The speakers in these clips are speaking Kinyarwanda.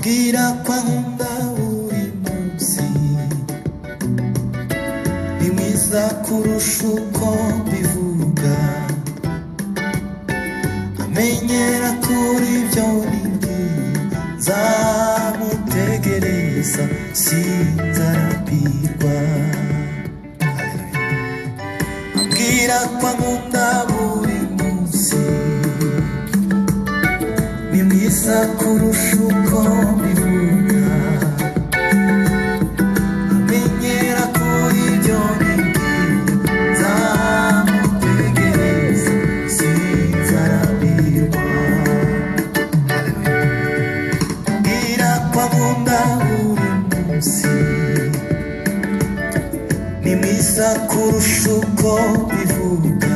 ambwira ko ankunda buri munsi, ni mwiza kurusha uko mbivuga, amenyera kuri ibyo nimbwira, nzamutegereza sinzarambirwa. Ambwira ko ankunda buri munsi, ni mwiza kurusha uko mbivuga, amenyera kuri ibyo nimbwira, nzamutegereza sinzarambirwa. Ambwira ko ankunda buri munsi, ni mwiza kurusha uko mbivuga,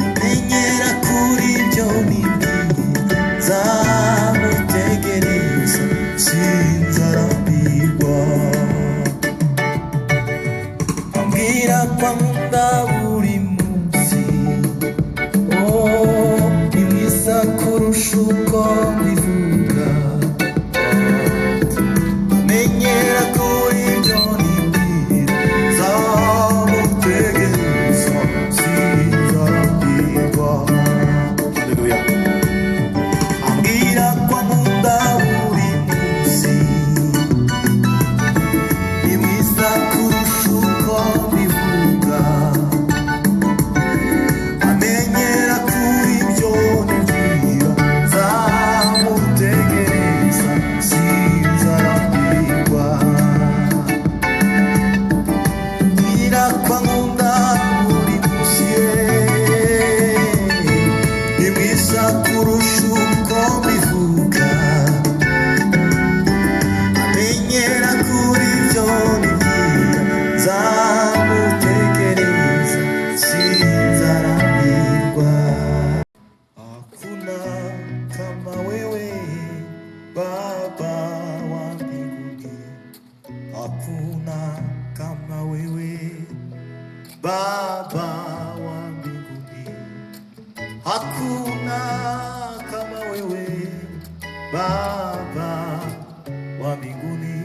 amenyera kuri ibyo nimbwira, nzamutegereza sinzarambirwa. Ambwira ko ankunda buri munsi, oh, ni mwiza kurusha uko mbivuga, amenyera kuri ibyo nimbwira, nzamutegereza sinzarambirwa. Haleluya. Ambwira ko ankunda buri munsi, ni mwiza kurusha uko mbivuga, amenyera kuri ibyo nimbwira, nzamutegereza sinzarambirwa. Ambwira ko ankunda buri munsi, ni mwiza kurusha uko mbivuga, amenyera kuri ibyo nimbwira, nzamutegereza sinzarambirwa. Hakuna kama wewe Baba wa mbinguni, hakuna kama wewe Baba wa mbinguni, hakuna kama wewe Baba wa mbinguni.